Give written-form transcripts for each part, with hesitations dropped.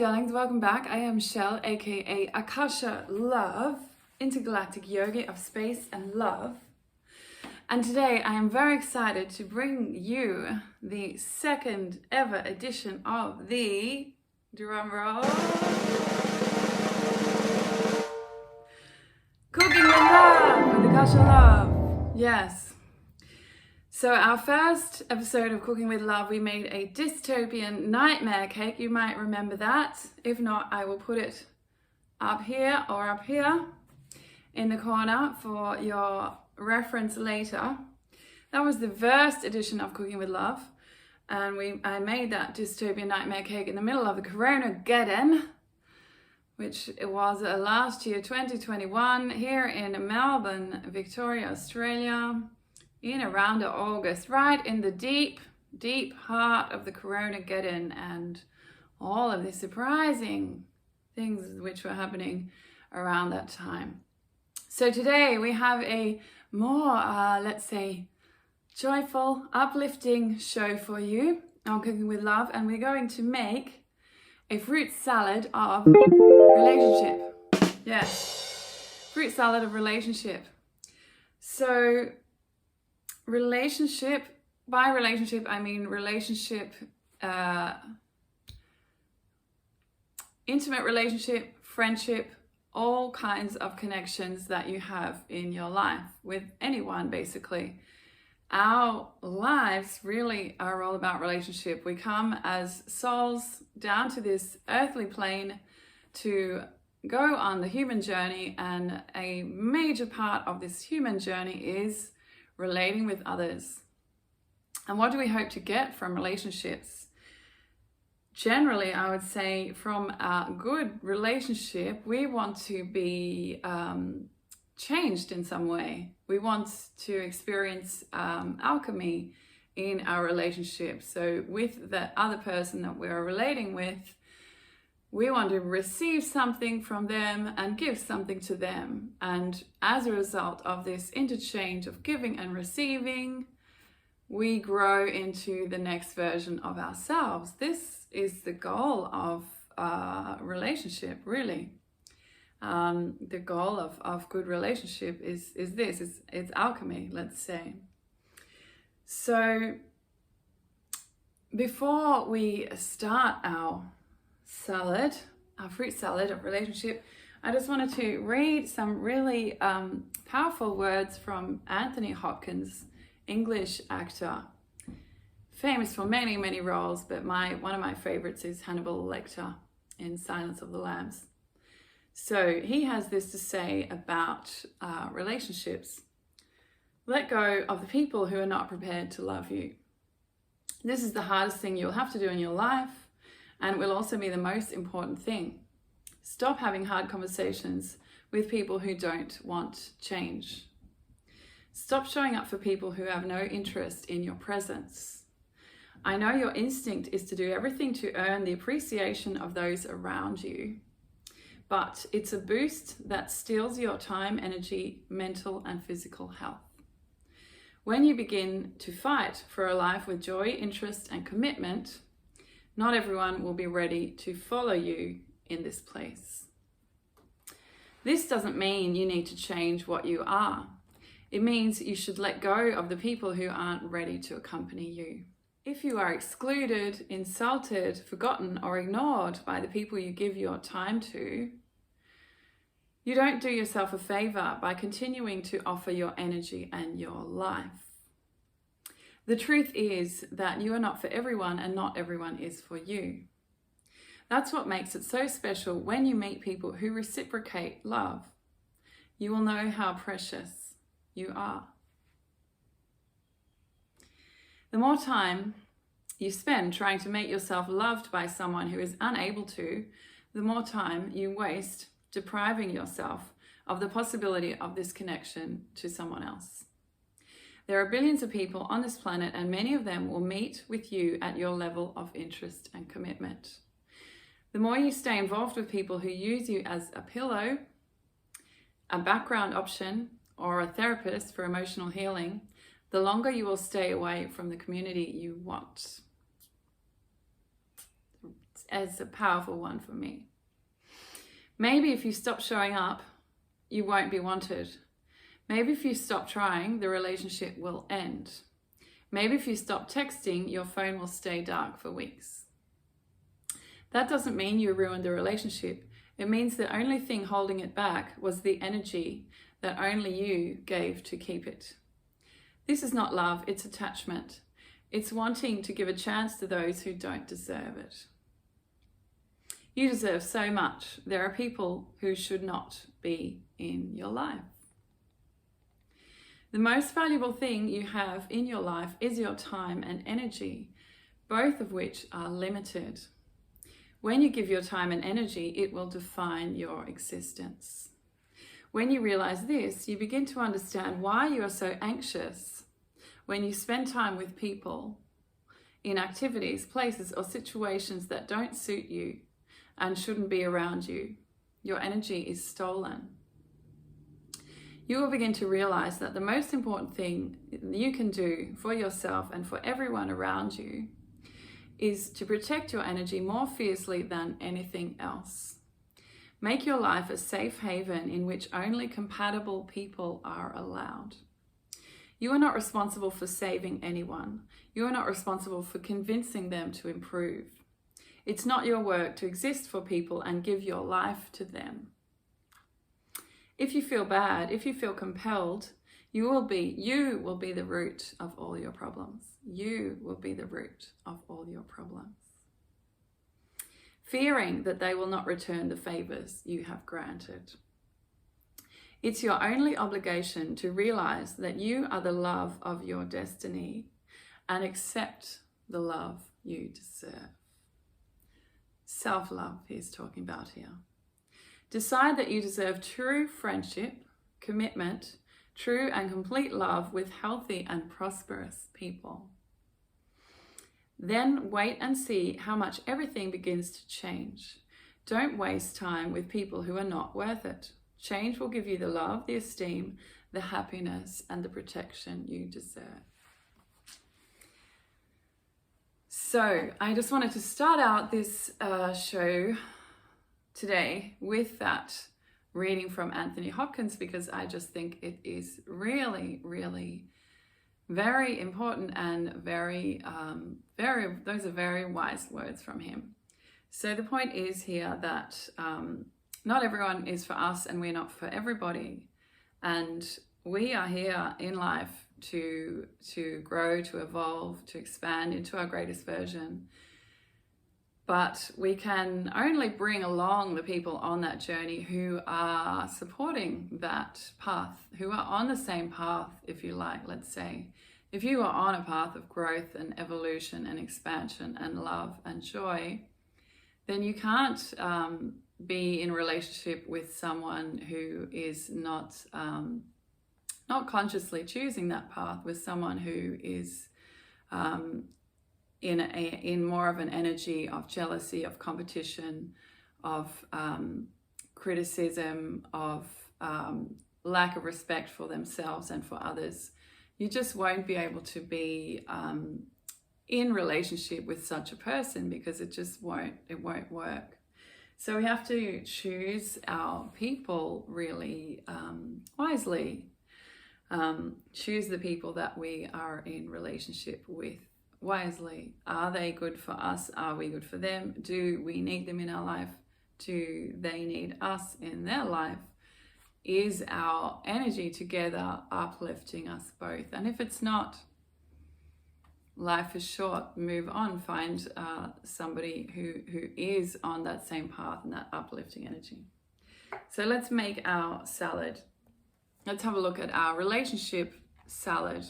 darlings, welcome back. I am Shell, aka Akasha Love, intergalactic yogi of space and love. And today I am very excited to bring you the second ever edition of the drum roll, Cooking with Love with Akasha Love. Yes. So our first episode of Cooking with Love, we made a dystopian nightmare cake. You might remember that. If not, I will put it up here or up here in the corner for your reference later. That was the first edition of Cooking with Love. And I made that dystopian nightmare cake in the middle of the Coronageddon, which it was last year, 2021, here in Melbourne, Victoria, Australia. In around August, right in the deep, deep heart of the Coronageddon and all of the surprising things which were happening around that time. So today we have a more, let's say, joyful, uplifting show for you on Cooking with Love, and we're going to make a fruit salad of relationship. Yes, fruit salad of relationship. So relationship, by relationship I mean relationship, intimate relationship, friendship, all kinds of connections that you have in your life with anyone. Basically, our lives really are all about relationship. We come as souls down to this earthly plane to go on the human journey, and a major part of this human journey is relating with others. And what do we hope to get from relationships? Generally, I would say from a good relationship, we want to be changed in some way. We want to experience alchemy in our relationship. So with the other person that we're relating with, we want to receive something from them and give something to them. And as a result of this interchange of giving and receiving, we grow into the next version of ourselves. This is the goal of a relationship, really. The goal of good relationship is this, it's alchemy, let's say. So before we start our salad, our fruit salad of relationship, I just wanted to read some really powerful words from Anthony Hopkins, English actor, famous for many, many roles, but one of my favorites is Hannibal Lecter in Silence of the Lambs. So he has this to say about relationships. Let go of the people who are not prepared to love you. This is the hardest thing you'll have to do in your life, and it will also be the most important thing. Stop having hard conversations with people who don't want change. Stop showing up for people who have no interest in your presence. I know your instinct is to do everything to earn the appreciation of those around you, but it's a boost that steals your time, energy, mental and physical health. When you begin to fight for a life with joy, interest and commitment, not everyone will be ready to follow you in this place. This doesn't mean you need to change what you are. It means you should let go of the people who aren't ready to accompany you. If you are excluded, insulted, forgotten, or ignored by the people you give your time to, you don't do yourself a favor by continuing to offer your energy and your life. The truth is that you are not for everyone, and not everyone is for you. That's what makes it so special when you meet people who reciprocate love. You will know how precious you are. The more time you spend trying to make yourself loved by someone who is unable to, the more time you waste depriving yourself of the possibility of this connection to someone else. There are billions of people on this planet, and many of them will meet with you at your level of interest and commitment. The more you stay involved with people who use you as a pillow, a background option, or a therapist for emotional healing, the longer you will stay away from the community you want. as a powerful one for me. Maybe if you stop showing up, you won't be wanted. Maybe if you stop trying, the relationship will end. Maybe if you stop texting, your phone will stay dark for weeks. That doesn't mean you ruined the relationship. It means the only thing holding it back was the energy that only you gave to keep it. This is not love, it's attachment. It's wanting to give a chance to those who don't deserve it. You deserve so much. There are people who should not be in your life. The most valuable thing you have in your life is your time and energy, both of which are limited. When you give your time and energy, it will define your existence. When you realize this, you begin to understand why you are so anxious when you spend time with people in activities, places, or situations that don't suit you and shouldn't be around you. Your energy is stolen. You will begin to realize that the most important thing you can do for yourself and for everyone around you is to protect your energy more fiercely than anything else. Make your life a safe haven in which only compatible people are allowed. You are not responsible for saving anyone. You are not responsible for convincing them to improve. It's not your work to exist for people and give your life to them. If you feel bad, if you feel compelled, you will be the root of all your problems. You will be the root of all your problems. Fearing that they will not return the favors you have granted. It's your only obligation to realize that you are the love of your destiny and accept the love you deserve. Self-love he's talking about here. Decide that you deserve true friendship, commitment, true and complete love with healthy and prosperous people. Then wait and see how much everything begins to change. Don't waste time with people who are not worth it. Change will give you the love, the esteem, the happiness, and the protection you deserve. So I just wanted to start out this show today with that reading from Anthony Hopkins, because I just think it is really, really very important and very, those are very wise words from him. So the point is here that not everyone is for us and we're not for everybody. And we are here in life to grow, to evolve, to expand into our greatest version. But we can only bring along the people on that journey who are supporting that path, who are on the same path, if you like, let's say. If you are on a path of growth and evolution and expansion and love and joy, then you can't be in a relationship with someone who is not consciously choosing that path, with someone who is in more of an energy of jealousy, of competition, of criticism, of lack of respect for themselves and for others. You just won't be able to be in relationship with such a person, because it won't work. So we have to choose our people really wisely. Choose the people that we are in relationship with wisely. Are they good for us? Are we good for them? Do we need them in our life? Do they need us in their life? Is our energy together uplifting us both? And if it's not, life is short. Move on. Find somebody who is on that same path and that uplifting energy. So let's make our salad. Let's have a look at our relationship salad.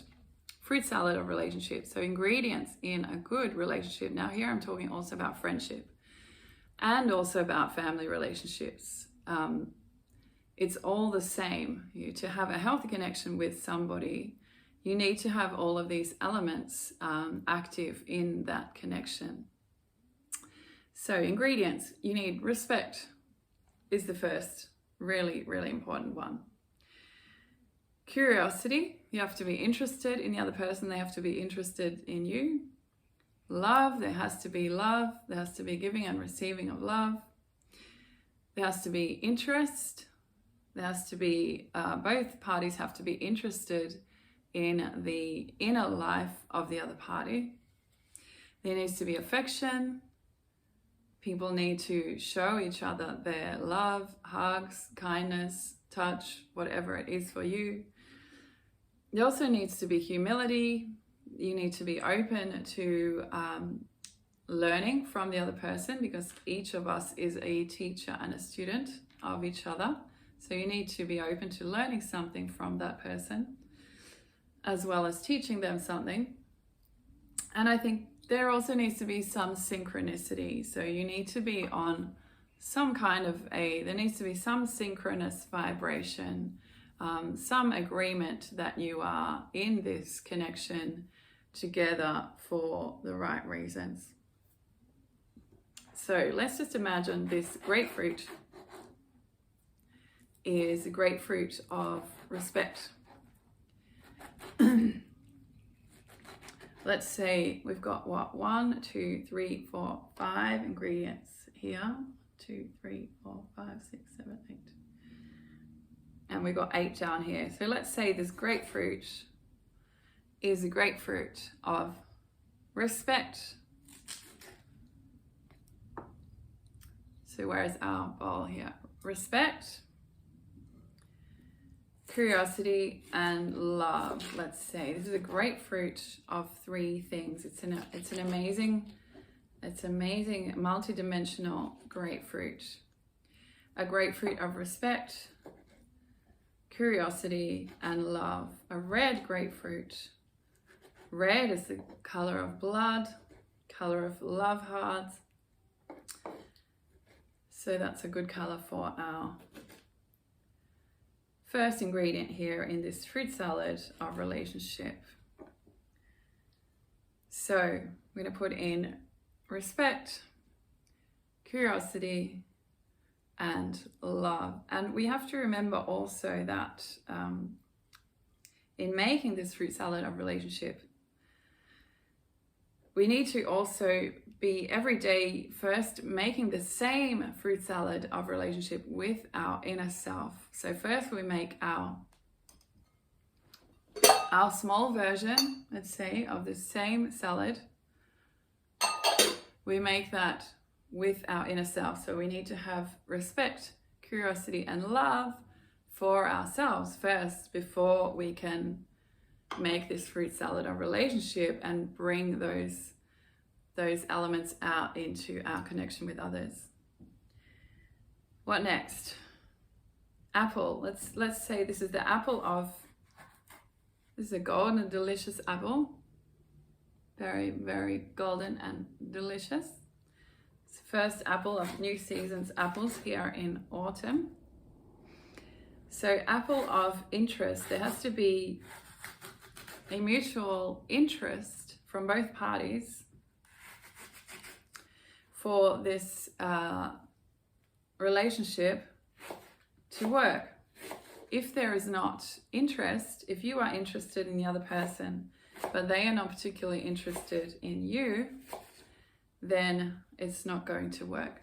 Fruit salad of relationships. So ingredients in a good relationship. Now here I'm talking also about friendship and also about family relationships. It's all the same. To have a healthy connection with somebody, you need to have all of these elements active in that connection. So ingredients, you need respect is the first really, really important one. Curiosity, you have to be interested in the other person, they have to be interested in you. love, there has to be love, there has to be giving and receiving of love, there has to be interest, there has to be, both parties have to be interested in the inner life of the other party. There needs to be affection. People need to show each other their love, hugs, kindness, touch, whatever it is for you. There also needs to be humility. You need to be open to learning from the other person, because each of us is a teacher and a student of each other. So you need to be open to learning something from that person, as well as teaching them something. And I think there also needs to be some synchronicity. So you need to be on some kind of there needs to be some synchronous vibration, some agreement that you are in this connection together for the right reasons. So let's just imagine this grapefruit is a grapefruit of respect. Let's say we've got what, 1, 2, 3, 4, 5 ingredients here. 2, 3, 4, 5, 6, 7, 8. And we've got 8 down here. So let's say this grapefruit is a grapefruit of respect. So where's our bowl here? Respect, curiosity, and love. Let's say this is a grapefruit of 3 things. It's an amazing multi-dimensional grapefruit. A grapefruit of respect, curiosity, and love. A red grapefruit. Red is the color of blood, color of love hearts. So that's a good color for our first ingredient here in this fruit salad of relationship. So we're going to put in respect, curiosity, and love. And we have to remember also that in making this fruit salad of relationship, we need to also be every day first making the same fruit salad of relationship with our inner self. So first we make our small version, let's say, of the same salad. We make that with our inner self. So we need to have respect, curiosity, and love for ourselves first before we can make this fruit salad of relationship and bring those elements out into our connection with others. What next? Apple. Let's say this is the apple of, this is a golden and delicious apple. Very, very golden and delicious. It's the first apple of new season's apples here in autumn. So apple of interest. There has to be a mutual interest from both parties for this relationship to work. If there is not interest, if you are interested in the other person, but they are not particularly interested in you, then it's not going to work.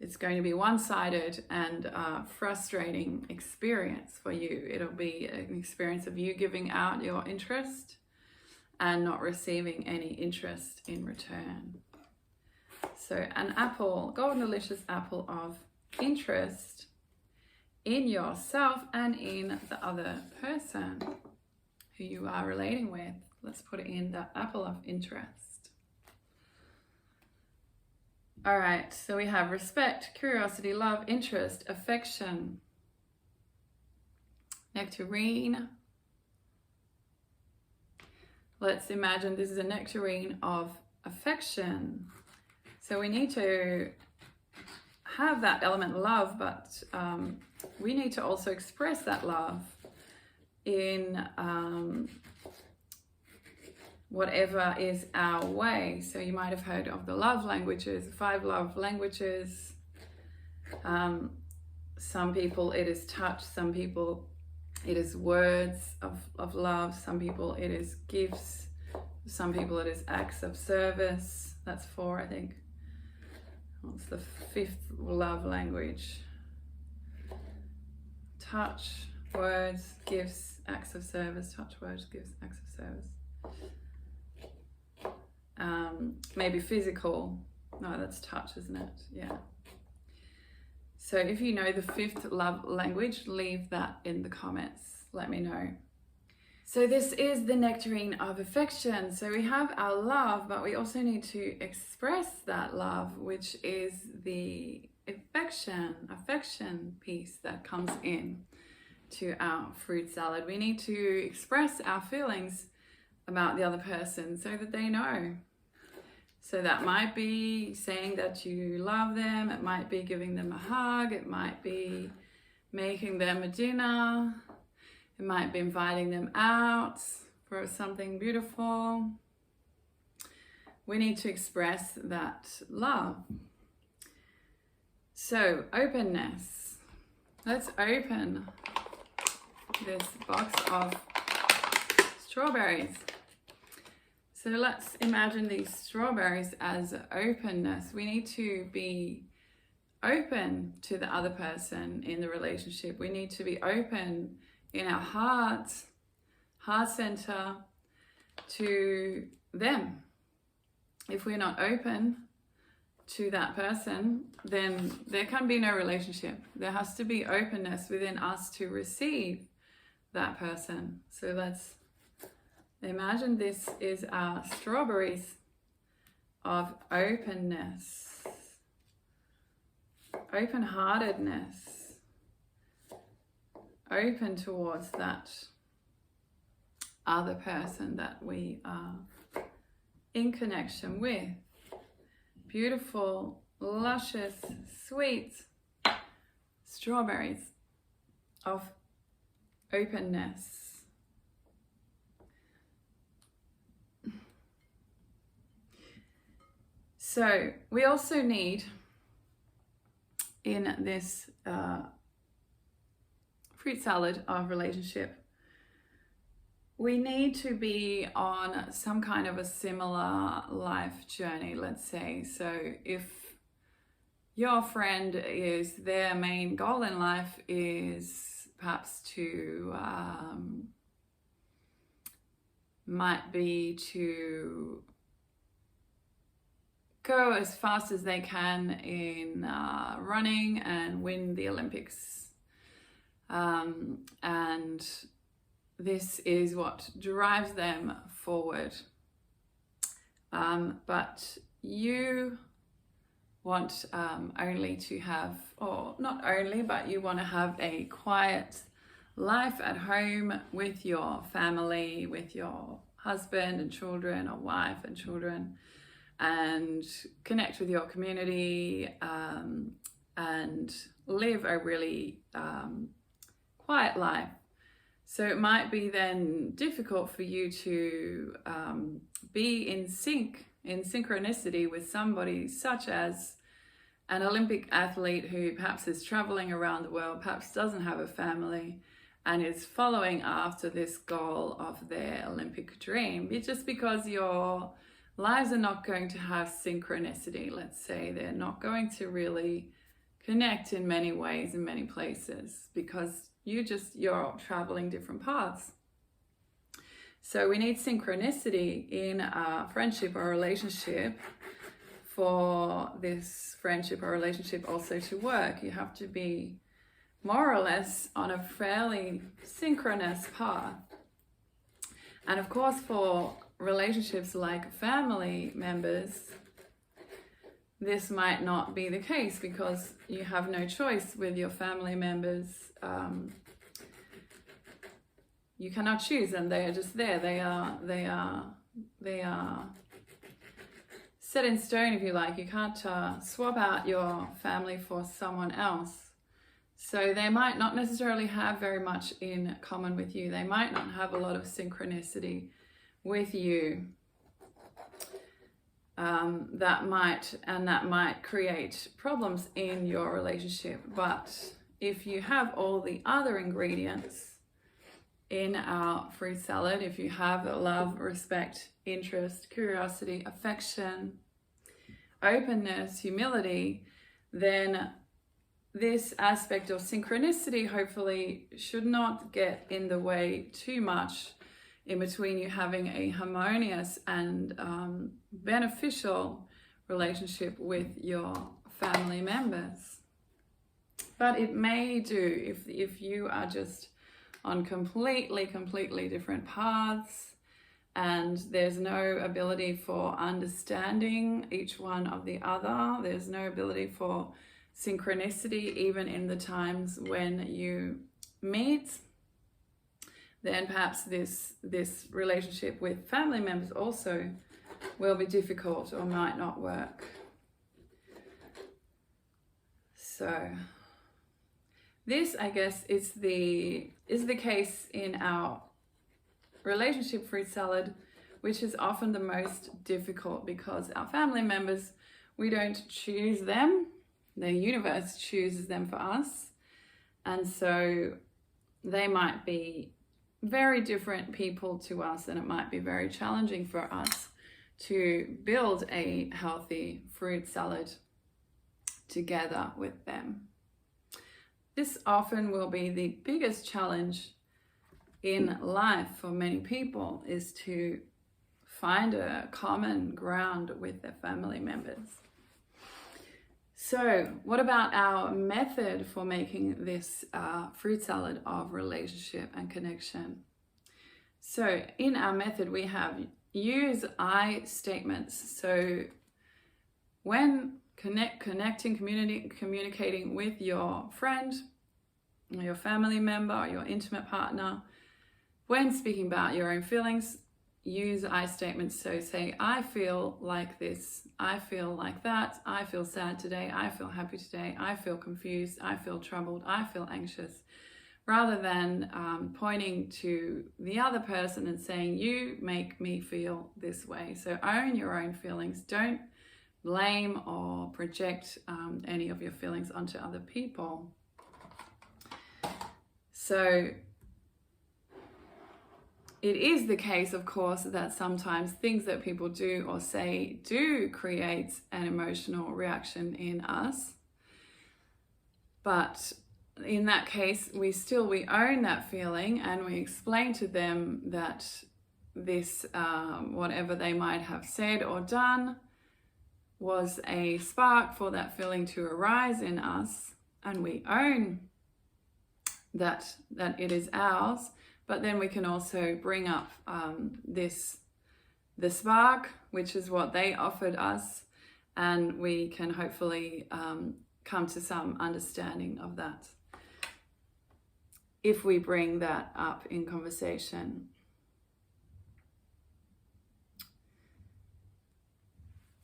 It's going to be one-sided and a frustrating experience for you. It'll be an experience of you giving out your interest and not receiving any interest in return. So an apple, golden delicious apple of interest in yourself and in the other person who you are relating with. Let's put it in the apple of interest. All right, so we have respect, curiosity, love, interest, affection, nectarine. Let's imagine this is a nectarine of affection. So we need to have that element love, but we need to also express that love in whatever is our way. So you might have heard of the love languages, 5 love languages. Some people it is touch, some people it is words of love, some people it is gifts, For some people it is acts of service. That's 4, I think. What's the 5th love language? Touch, words, gifts, acts of service. Touch, words, gifts, acts of service. Maybe physical. No, that's touch, isn't it? Yeah. So if you know the 5th love language, leave that in the comments. Let me know. So this is the nectarine of affection. So we have our love, but we also need to express that love, which is the affection piece that comes in to our fruit salad. We need to express our feelings about the other person so that they know. So that might be saying that you love them. It might be giving them a hug. It might be making them a dinner. It might be inviting them out for something beautiful. We need to express that love. So, openness. Let's open this box of strawberries. So let's imagine these strawberries as openness. We need to be open to the other person in the relationship. We need to be open in our heart center to them. If we're not open to that person, then there can be no relationship. There has to be openness within us to receive that person. So let's imagine this is our strawberries of openness, open-heartedness, open towards that other person that we are in connection with. Beautiful, luscious, sweet strawberries of openness. So we also need, in this fruit salad of relationship, we need to be on some kind of a similar life journey, let's say. So if your friend is, their main goal in life is perhaps to, might be to go as fast as they can in running and win the Olympics. And this is what drives them forward. But you want only to have, or not only, but you want to have a quiet life at home with your family, with your husband and children, or wife and children, and connect with your community and live a really quiet life. So it might be then difficult for you to be in synchronicity with somebody such as an Olympic athlete who perhaps is traveling around the world, perhaps doesn't have a family, and is following after this goal of their Olympic dream. It's just because your lives are not going to have synchronicity, let's say. They're not going to really connect in many ways, in many places, because you're traveling different paths. So we need synchronicity in a friendship or relationship for this friendship or relationship also to work. You have to be more or less on a fairly synchronous path. And of course, for relationships like family members, this might not be the case because you have no choice with your family members. You cannot choose them. They are just there. They are set in stone, if you like. You can't swap out your family for someone else. So they might not necessarily have very much in common with you. They might not have a lot of synchronicity with you. That might create problems in your relationship. But if you have all the other ingredients, in our fruit salad, if you have love, respect, interest, curiosity, affection, openness, humility, then this aspect of synchronicity hopefully should not get in the way too much in between you having a harmonious and beneficial relationship with your family members. But it may do if you are just on completely different paths and there's no ability for understanding each one of the other. There's no ability for synchronicity even in the times when you meet. Then perhaps this relationship with family members also will be difficult or might not work. So this, I guess, is the case in our relationship fruit salad, which is often the most difficult because our family members, we don't choose them. The universe chooses them for us. And so they might be very different people to us, and it might be very challenging for us to build a healthy fruit salad together with them. This often will be the biggest challenge in life for many people, is to find a common ground with their family members. So what about our method for making this fruit salad of relationship and connection? So in our method, we have use I statements. So when communicating with your friend, or your family member, or your intimate partner, when speaking about your own feelings, use I statements. So say, I feel like this, I feel like that, I feel sad today, I feel happy today, I feel confused, I feel troubled, I feel anxious, rather than pointing to the other person and saying, you make me feel this way. So own your own feelings. Don't blame or project any of your feelings onto other people. So it is the case, of course, that sometimes things that people do or say do create an emotional reaction in us. But in that case, we own that feeling, and we explain to them that this, whatever they might have said or done, was a spark for that feeling to arise in us, and we own that it is ours. But then we can also bring up the spark, which is what they offered us, and we can hopefully come to some understanding of that if we bring that up in conversation.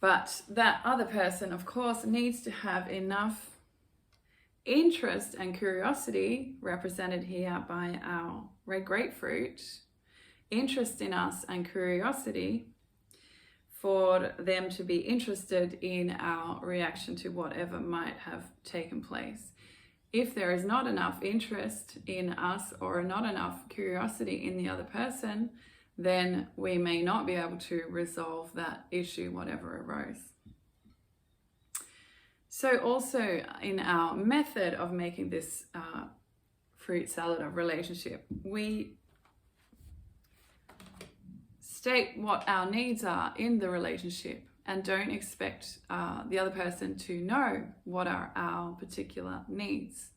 But that other person, of course, needs to have enough interest and curiosity, represented here by our red grapefruit, interest in us and curiosity, for them to be interested in our reaction to whatever might have taken place. If there is not enough interest in us or not enough curiosity in the other person, then we may not be able to resolve that issue, whatever arose. So also in our method of making this fruit salad of relationship, we state what our needs are in the relationship and don't expect the other person to know what are our particular needs.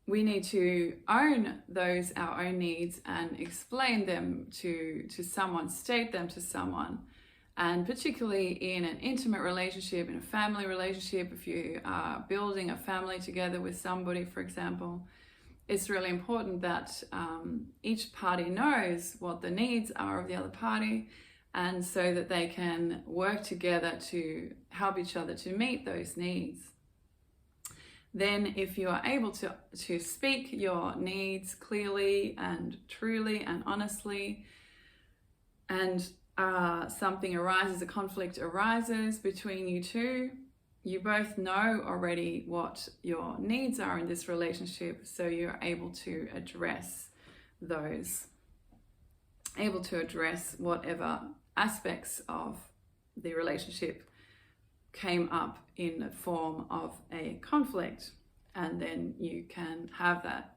We need to own our own needs and explain them to someone, state them to someone. And particularly in an intimate relationship, in a family relationship, if you are building a family together with somebody, for example, it's really important that each party knows what the needs are of the other party, and so that they can work together to help each other to meet those needs. Then if you are able to speak your needs clearly and truly and honestly, and something arises, a conflict arises between you two, you both know already what your needs are in this relationship, so you're able to address those, able to address whatever aspects of the relationship came up in the form of a conflict. And then you can have that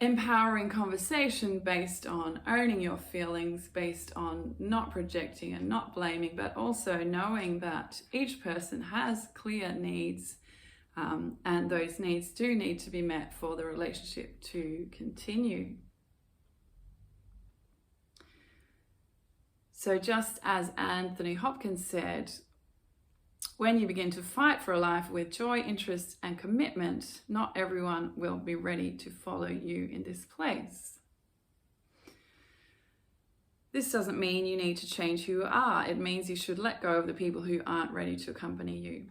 empowering conversation based on owning your feelings, based on not projecting and not blaming, but also knowing that each person has clear needs, and those needs do need to be met for the relationship to continue. So just as Anthony Hopkins said, when you begin to fight for a life with joy, interest, and commitment, not everyone will be ready to follow you in this place. This doesn't mean you need to change who you are. It means you should let go of the people who aren't ready to accompany you.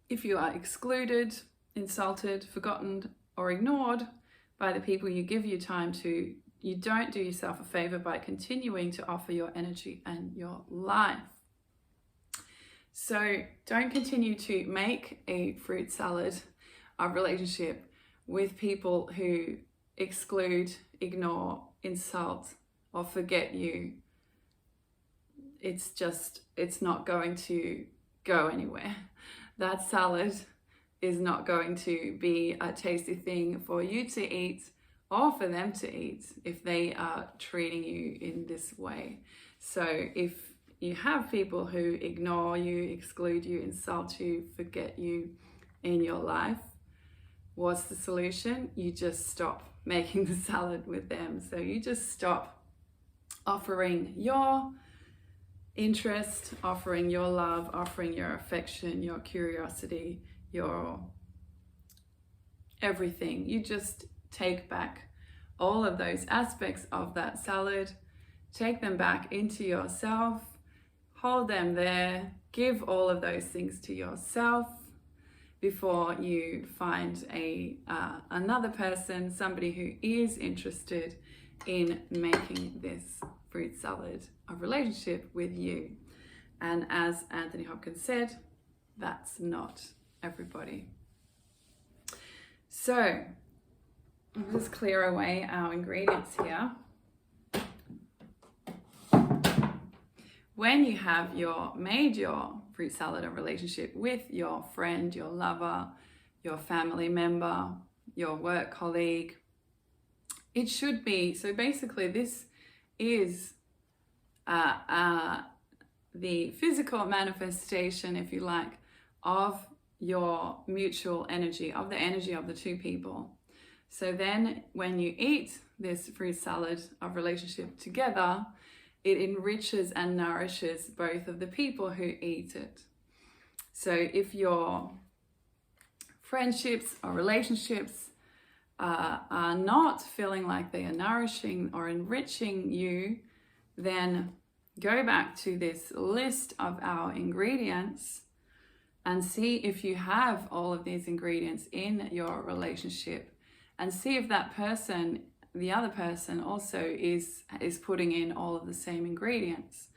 If you are excluded, insulted, forgotten, or ignored by the people you give your time to, you don't do yourself a favor by continuing to offer your energy and your life. So don't continue to make a fruit salad of relationship with people who exclude, ignore, insult, or forget you. It's not going to go anywhere. That salad is not going to be a tasty thing for you to eat or for them to eat if they are treating you in this way. So if you have people who ignore you, exclude you, insult you, forget you in your life, what's the solution? You just stop making the salad with them. So you just stop offering your interest, offering your love, offering your affection, your curiosity, your everything. You just take back all of those aspects of that salad, take them back into yourself, hold them there, give all of those things to yourself before you find another person, somebody who is interested in making this fruit salad of relationship with you. And as Anthony Hopkins said, that's not everybody. So I'll just clear away our ingredients here. When you have made your fruit salad of relationship with your friend, your lover, your family member, your work colleague, it should be, so basically this is the physical manifestation, if you like, of your mutual energy, of the energy of the two people. So then when you eat this fruit salad of relationship together, it enriches and nourishes both of the people who eat it. So if your friendships or relationships are not feeling like they are nourishing or enriching you, then go back to this list of our ingredients and see if you have all of these ingredients in your relationship, and see if that person, the other person, also is putting in all of the same ingredients.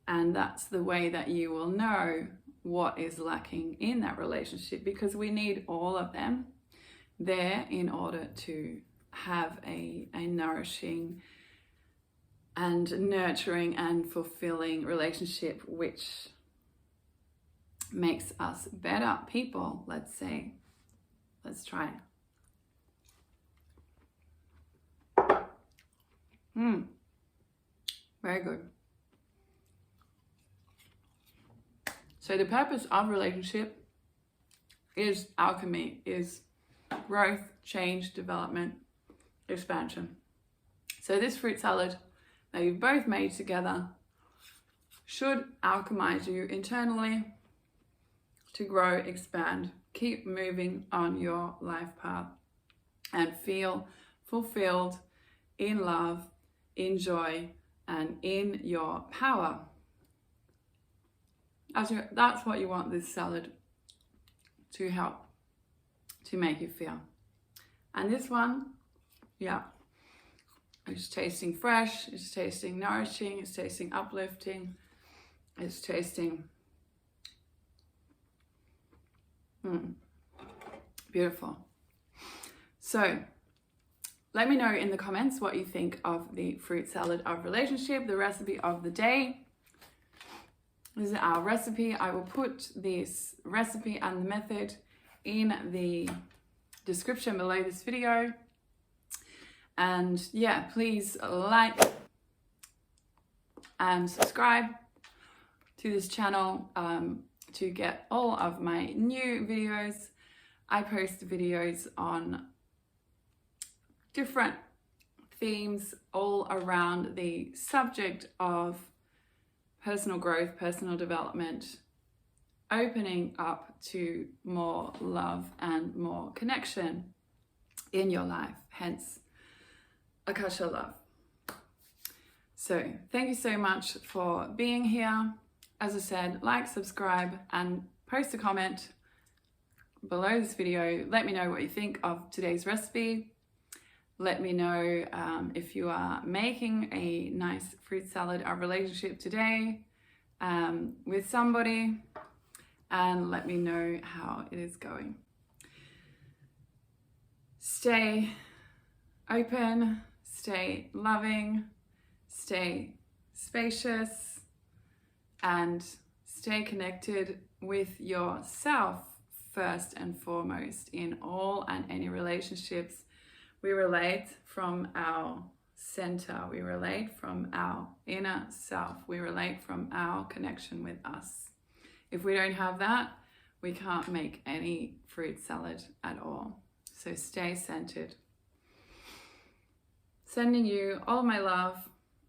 And that's the way that you will know what is lacking in that relationship, because we need all of them there in order to have a nourishing and nurturing and fulfilling relationship, which makes us better people, let's say. Let's try it. Very good. So the purpose of relationship is alchemy, is growth, change, development, expansion. So this fruit salad that you've both made together should alchemize you internally to grow, expand, keep moving on your life path and feel fulfilled in love, in joy, and in your power. That's what you want this salad to help to make you feel. And this one, yeah, it's tasting fresh, it's tasting nourishing, it's tasting uplifting, it's tasting Beautiful. So let me know in the comments what you think of the fruit salad of relationship, the recipe of the day. This is our recipe. I will put this recipe and the method in the description below this video. And yeah, please like and subscribe to this channel to get all of my new videos. I post videos on different themes all around the subject of personal growth, personal development, opening up to more love and more connection in your life, hence Akasha Love. So thank you so much for being here. As I said, like, subscribe, and post a comment below this video. Let me know what you think of today's recipe. Let me know if you are making a nice fruit salad of relationship today with somebody, and let me know how it is going. Stay open, stay loving, stay spacious, and stay connected with yourself first and foremost in all and any relationships. We relate from our center. We relate from our inner self. We relate from our connection with us. If we don't have that, we can't make any fruit salad at all. So stay centered. Sending you all my love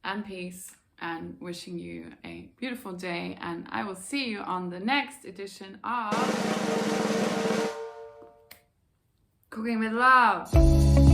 and peace, and wishing you a beautiful day. And I will see you on the next edition of Cooking with Love.